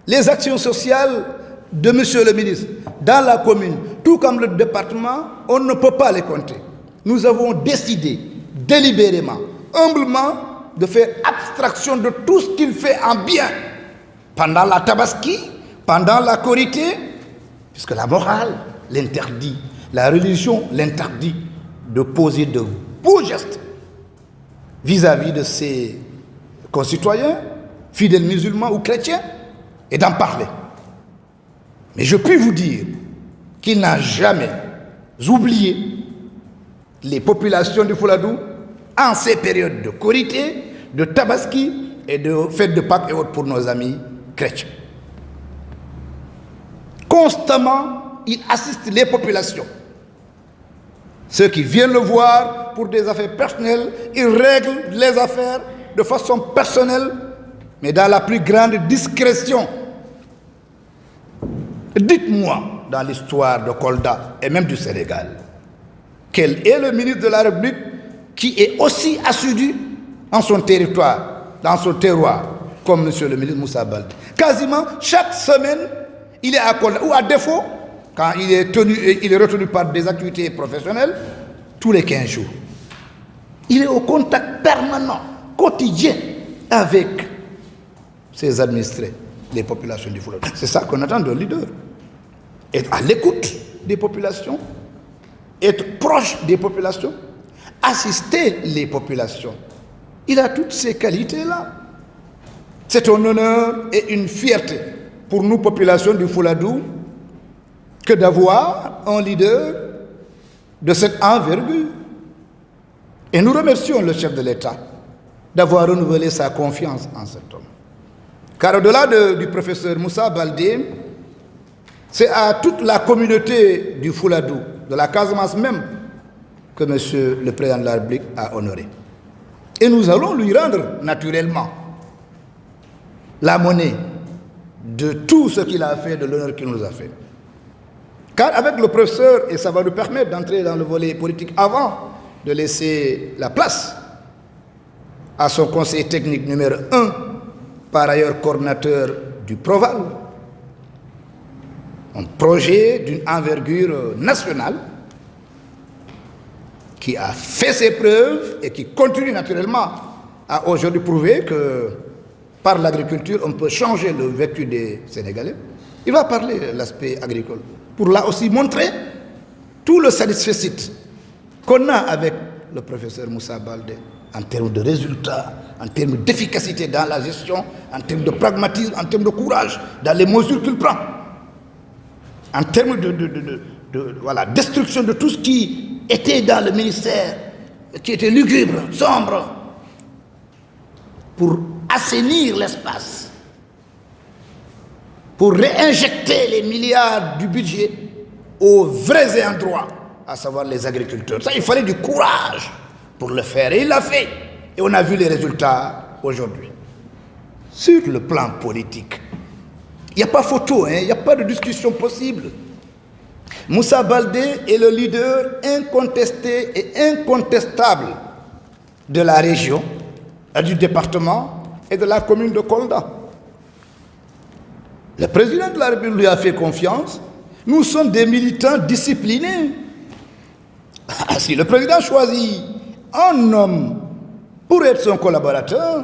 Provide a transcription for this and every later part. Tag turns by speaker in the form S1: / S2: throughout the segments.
S1: Les actions sociales de monsieur le ministre dans la commune, tout comme le département, on ne peut pas les compter. Nous avons décidé délibérément, humblement, de faire abstraction de tout ce qu'il fait en bien pendant la Tabaski, pendant la Korité, puisque la morale l'interdit, la religion l'interdit, de poser de beaux gestes vis-à-vis de ses concitoyens, fidèles musulmans ou chrétiens, et d'en parler. Mais je puis vous dire qu'il n'a jamais oublié les populations du Fouladou en ces périodes de Korité, de Tabaski et de fêtes de Pâques et autres pour nos amis chrétiens. Constamment, il assiste les populations. Ceux qui viennent le voir pour des affaires personnelles, il règle les affaires de façon personnelle, mais dans la plus grande discrétion. Dites-moi, dans l'histoire de Kolda et même du Sénégal, quel est le ministre de la République qui est aussi assidu en son territoire, dans son terroir, comme monsieur le ministre Moussa Baldé. Quasiment chaque semaine, il est à Kolda, ou à défaut, quand il est retenu par des activités professionnelles, tous les 15 jours. Il est au contact permanent, quotidien, avec ses administrés, les populations du Fouladou. C'est ça qu'on attend d'un leader. Être à l'écoute des populations, être proche des populations, assister les populations. Il a toutes ces qualités-là. C'est un honneur et une fierté pour nous, populations du Fouladou, que d'avoir un leader de cette envergure. Et nous remercions le chef de l'État d'avoir renouvelé sa confiance en cet homme. Car au-delà du professeur Moussa Baldé, c'est à toute la communauté du Fouladou, de la Casamance même, que monsieur le président de la République a honoré. Et nous allons lui rendre naturellement la monnaie de tout ce qu'il a fait, de l'honneur qu'il nous a fait. Car avec le professeur, et ça va nous permettre d'entrer dans le volet politique avant de laisser la place à son conseiller technique numéro 1, par ailleurs coordinateur du Proval, un projet d'une envergure nationale qui a fait ses preuves et qui continue naturellement à aujourd'hui prouver que par l'agriculture, on peut changer le vécu des Sénégalais. Il va parler de l'aspect agricole pour là aussi montrer tout le satisfecit qu'on a avec le professeur Moussa Baldé en termes de résultats, en termes d'efficacité dans la gestion, en termes de pragmatisme, en termes de courage dans les mesures qu'il prend, en termes de voilà, destruction de tout ce qui était dans le ministère, qui était lugubre, sombre, pour assainir l'espace, pour réinjecter les milliards du budget aux vrais endroits, à savoir les agriculteurs. Ça, il fallait du courage pour le faire, et il l'a fait. Et on a vu les résultats aujourd'hui. Sur le plan politique, il n'y a pas photo, il n'y a pas de discussion possible. Moussa Baldé est le leader incontesté et incontestable de la région, du département et de la commune de Kolda. Le président de la République lui a fait confiance. Nous sommes des militants disciplinés. Si le président choisit un homme pour être son collaborateur,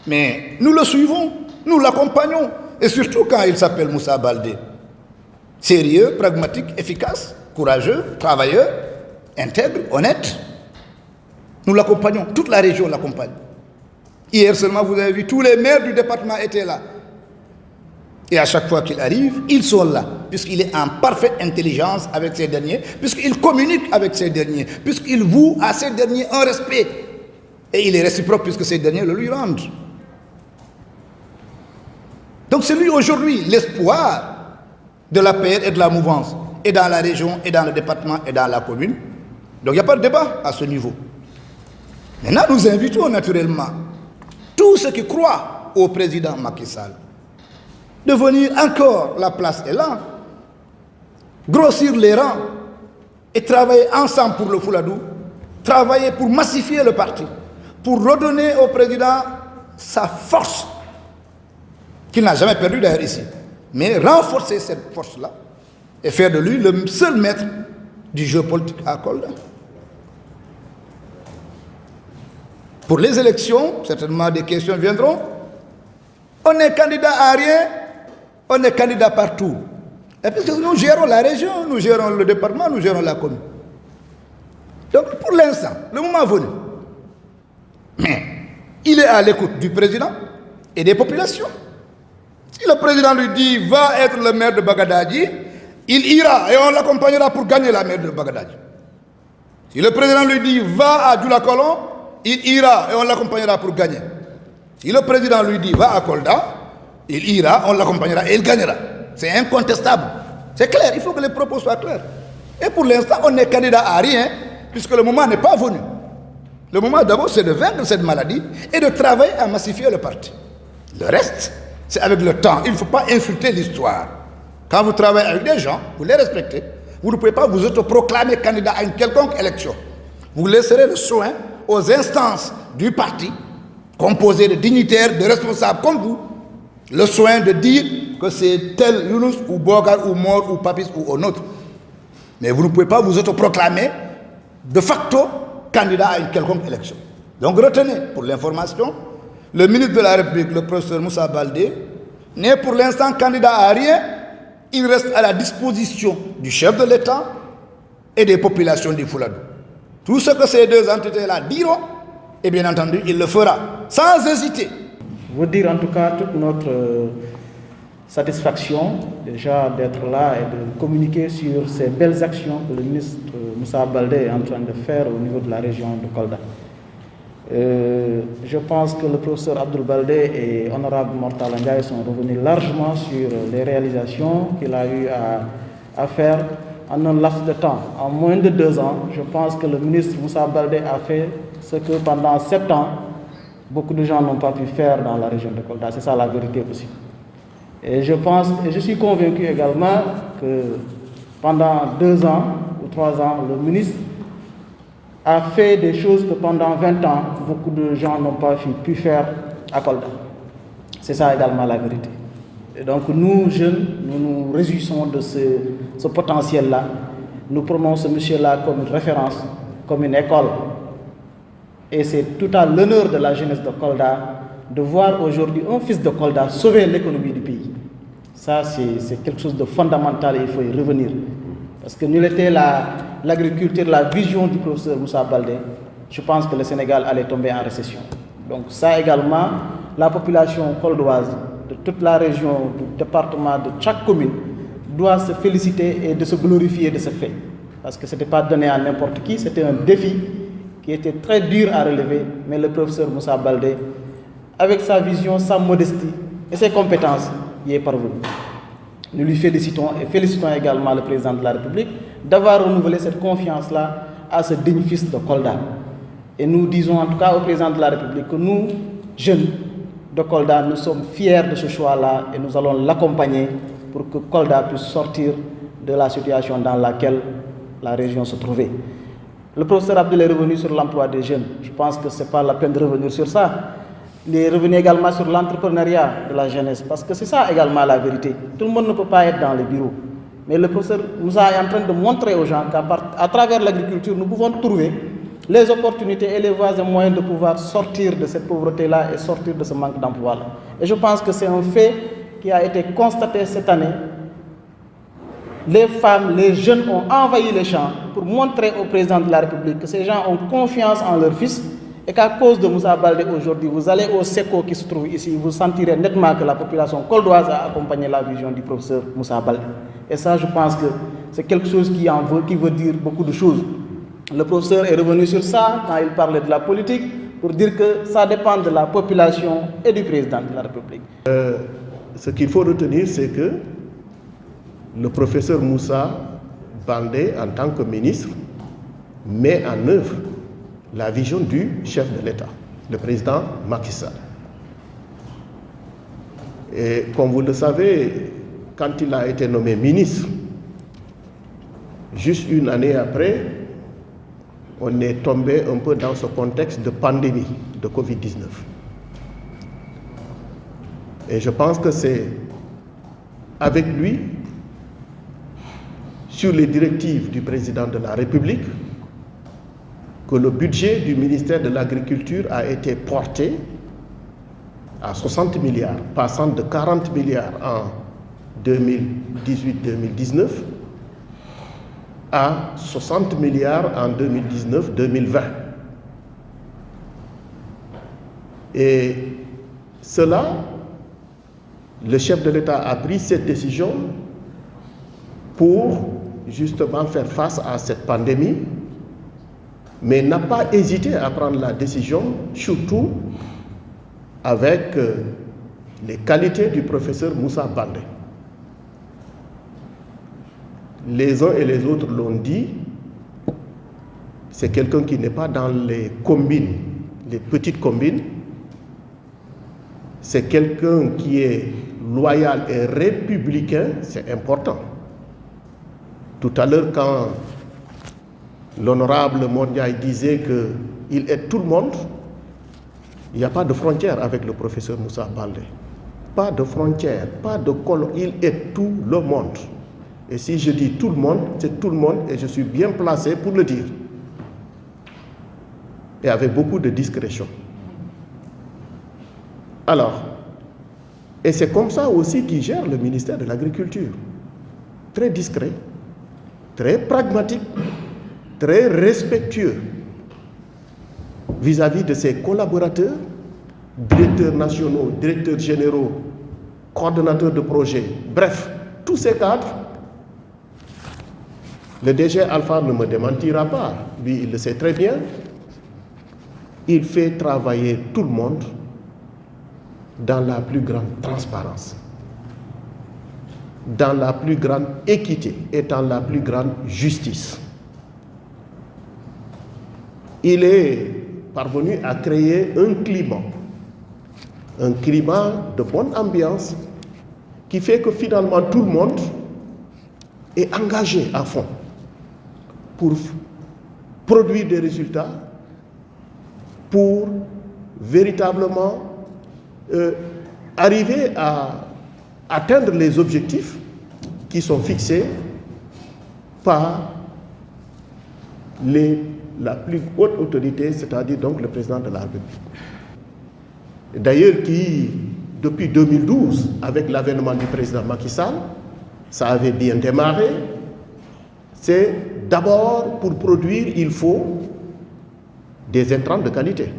S1: mais nous le suivons, nous l'accompagnons, et surtout quand il s'appelle Moussa Baldé. Sérieux, pragmatique, efficace, courageux, travailleur, intègre, honnête. Nous l'accompagnons, toute la région l'accompagne. Hier seulement, vous avez vu, tous les maires du département étaient là. Et à chaque fois qu'il arrive, ils sont là, puisqu'il est en parfaite intelligence avec ces derniers, puisqu'il communique avec ces derniers, puisqu'il voue à ces derniers un respect. Et il est réciproque puisque ces derniers le lui rendent. Donc c'est lui aujourd'hui l'espoir de la paix et de la mouvance, et dans la région, et dans le département, et dans la commune. Donc il n'y a pas de débat à ce niveau. Maintenant, nous invitons naturellement tous ceux qui croient au président Macky Sall de venir encore, la place est là, grossir les rangs et travailler ensemble pour le Fouladou, travailler pour massifier le parti, pour redonner au président sa force qu'il n'a jamais perdu d'ailleurs ici. Mais renforcer cette force-là et faire de lui le seul maître du jeu politique à Kolda. Pour les élections, certainement des questions viendront. On est candidat à rien, on est candidat partout. Et puisque nous gérons la région, nous gérons le département, nous gérons la commune. Donc pour l'instant, le moment venu, mais il est à l'écoute du président et des populations. Si le président lui dit va être le maire de Bagadadji, il ira et on l'accompagnera pour gagner la maire de Bagadadji. Si le président lui dit va à Djoulakolon, il ira et on l'accompagnera pour gagner. Si le président lui dit va à Kolda, il ira, on l'accompagnera et il gagnera. C'est incontestable. C'est clair, il faut que les propos soient clairs. Et pour l'instant, on n'est candidat à rien, puisque le moment n'est pas venu. Le moment d'abord, c'est de vaincre cette maladie et de travailler à massifier le parti. Le reste, c'est avec le temps. Il ne faut pas insulter l'histoire. Quand vous travaillez avec des gens, vous les respectez. Vous ne pouvez pas vous autoproclamer candidat à une quelconque élection. Vous laisserez le soin aux instances du parti, composées de dignitaires, de responsables comme vous, le soin de dire que c'est tel Younous ou Bogar ou Mor ou Papis ou un autre. Mais vous ne pouvez pas vous autoproclamer de facto candidat à une quelconque élection. Donc retenez, pour l'information, le ministre de la République, le professeur Moussa Baldé, n'est pour l'instant candidat à rien. Il reste à la disposition du chef de l'État et des populations du Fouladou. Tout ce que ces deux entités-là diront, et bien entendu, il le fera, sans hésiter.
S2: Vous dire en tout cas toute notre satisfaction déjà d'être là et de communiquer sur ces belles actions que le ministre Moussa Baldé est en train de faire au niveau de la région de Kolda. Je pense que le professeur Abdoul Baldé et honorable Mortal Ndiaye sont revenus largement sur les réalisations qu'il a eu à faire en un laps de temps. En moins de 2 ans, je pense que le ministre Moussa Baldé a fait ce que pendant 7 ans, beaucoup de gens n'ont pas pu faire dans la région de Kolda. C'est ça la vérité aussi. Et je pense, et je suis convaincu également que pendant 2 ans ou 3 ans, le ministre a fait des choses que pendant 20 ans, beaucoup de gens n'ont pas pu faire à Kolda. C'est ça également la vérité. Et donc nous, jeunes, nous nous réjouissons de ce potentiel-là. Nous prenons ce monsieur-là comme une référence, comme une école. Et c'est tout à l'honneur de la jeunesse de Kolda de voir aujourd'hui un fils de Kolda sauver l'économie du pays. Ça, c'est quelque chose de fondamental et il faut y revenir. Parce que nul était l'agriculture, la vision du professeur Moussa Baldé, je pense que le Sénégal allait tomber en récession. Donc ça également, la population koldoise de toute la région, du département, de chaque commune, doit se féliciter et de se glorifier de ce fait. Parce que ce n'était pas donné à n'importe qui, c'était un défi qui était très dur à relever, mais le professeur Moussa Baldé, avec sa vision, sa modestie et ses compétences, y est parvenu. Nous lui félicitons et félicitons également le président de la République d'avoir renouvelé cette confiance-là à ce digne fils de Kolda. Et nous disons en tout cas au président de la République que nous, jeunes de Kolda, nous sommes fiers de ce choix-là et nous allons l'accompagner pour que Kolda puisse sortir de la situation dans laquelle la région se trouvait. Le professeur Abdel est revenu sur l'emploi des jeunes. Je pense que ce n'est pas la peine de revenir sur ça. Il est revenu également sur l'entrepreneuriat de la jeunesse, parce que c'est ça également la vérité. Tout le monde ne peut pas être dans les bureaux. Mais le professeur Moussa est en train de montrer aux gens qu'à travers l'agriculture, nous pouvons trouver les opportunités et les voies et moyens de pouvoir sortir de cette pauvreté-là et sortir de ce manque d'emploi-là. Et je pense que c'est un fait qui a été constaté cette année. Les femmes, les jeunes ont envahi les champs pour montrer au président de la République que ces gens ont confiance en leur fils et qu'à cause de Moussa Baldé aujourd'hui, vous allez au SECO qui se trouve ici, vous sentirez nettement que la population koldoise a accompagné la vision du professeur Moussa Baldé. Et ça, je pense que c'est quelque chose qui veut dire beaucoup de choses. Le professeur est revenu sur ça quand il parlait de la politique pour dire que ça dépend de la population et du président de la République.
S3: Ce qu'il faut retenir, c'est que le professeur Moussa Baldé, en tant que ministre, met en œuvre la vision du chef de l'État, le président Macky Sall. Et comme vous le savez, quand il a été nommé ministre, juste une année après, on est tombé un peu dans ce contexte de pandémie de Covid-19. Et je pense que c'est avec lui, sur les directives du président de la République, que le budget du ministère de l'Agriculture a été porté à 60 milliards, passant de 40 milliards en 2018-2019 à 60 milliards en 2019-2020. Et cela, le chef de l'État a pris cette décision pour justement faire face à cette pandémie, mais n'a pas hésité à prendre la décision, surtout avec les qualités du professeur Moussa Baldé. Les uns et les autres l'ont dit, c'est quelqu'un qui n'est pas dans les combines, les petites combines. C'est quelqu'un qui est loyal et républicain, c'est important. Tout à l'heure, quand l'honorable Mondiaï disait qu'il aide tout le monde, il n'y a pas de frontière avec le professeur Moussa Baldé. Pas de frontière, pas de colon, il aide tout le monde. Et si je dis tout le monde, c'est tout le monde et je suis bien placé pour le dire. Et avec beaucoup de discrétion. Alors, et c'est comme ça aussi qu'il gère le ministère de l'Agriculture. Très discret, très pragmatique, très respectueux vis-à-vis de ses collaborateurs, directeurs nationaux, directeurs généraux, coordonnateurs de projets, bref, tous ces cadres. Le DG Alpha ne me démentira pas, lui il le sait très bien. Il fait travailler tout le monde dans la plus grande transparence, dans la plus grande équité et dans la plus grande justice. Il est parvenu à créer un climat de bonne ambiance qui fait que finalement tout le monde est engagé à fond pour produire des résultats, pour véritablement arriver à atteindre les objectifs qui sont fixés par la plus haute autorité, c'est-à-dire donc le président de la République. D'ailleurs, qui, depuis 2012, avec l'avènement du président Macky Sall, ça avait bien démarré. C'est d'abord, pour produire, il faut des intrants de qualité.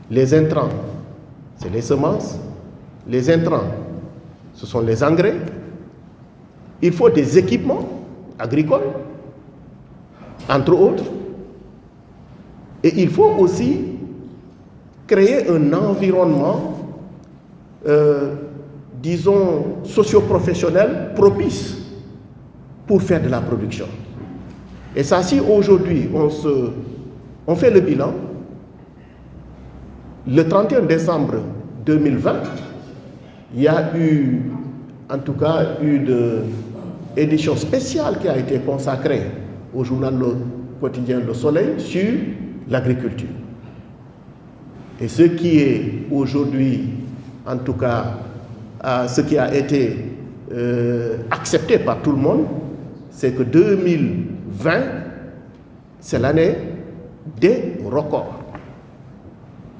S3: Les intrants, c'est les semences. Les intrants, ce sont les engrais. Il faut des équipements agricoles, entre autres. Et il faut aussi créer un environnement, disons, socio-professionnel propice pour faire de la production. Et ça, si aujourd'hui on fait le bilan, le 31 décembre 2020, il y a eu, en tout cas, une édition spéciale qui a été consacrée au journal quotidien Le Soleil sur l'agriculture. Et ce qui est aujourd'hui, en tout cas, ce qui a été accepté par tout le monde, c'est que 2020, c'est l'année des records.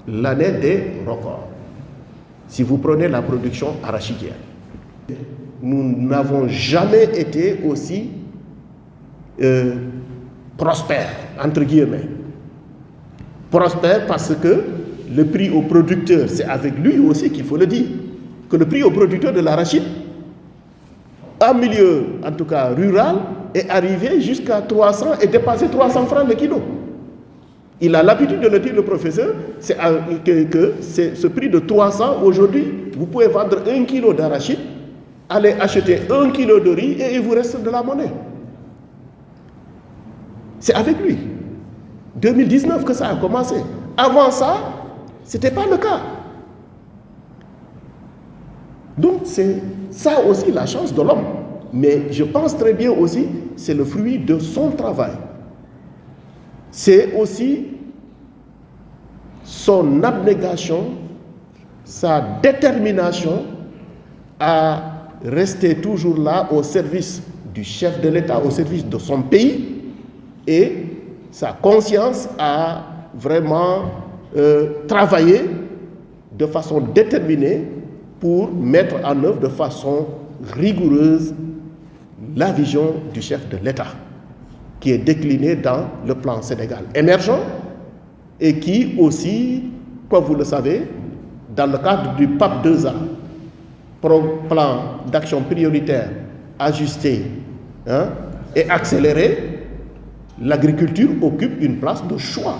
S3: L'année des records. Si vous prenez la production arachidienne, nous n'avons jamais été aussi prospères, entre guillemets. Prospères parce que le prix au producteur, c'est avec lui aussi qu'il faut le dire, que le prix au producteur de l'arachide, en milieu, en tout cas rural, est arrivé jusqu'à 300 et dépassé 300 francs le kilo. Il a l'habitude de le dire, le professeur, que c'est ce prix de 300, aujourd'hui, vous pouvez vendre 1 kilo d'arachide, aller acheter 1 kilo de riz et il vous reste de la monnaie. C'est avec lui. 2019 que ça a commencé. Avant ça, ce n'était pas le cas. Donc c'est ça aussi la chance de l'homme. Mais je pense très bien aussi, c'est le fruit de son travail. C'est aussi son abnégation, sa détermination à rester toujours là au service du chef de l'État, au service de son pays, et sa conscience à vraiment travailler de façon déterminée pour mettre en œuvre de façon rigoureuse la vision du chef de l'État, qui est déclinée dans le plan Sénégal émergent et qui aussi, comme vous le savez, dans le cadre du PAP 2A, plan d'action prioritaire ajusté et accéléré, l'agriculture occupe une place de choix.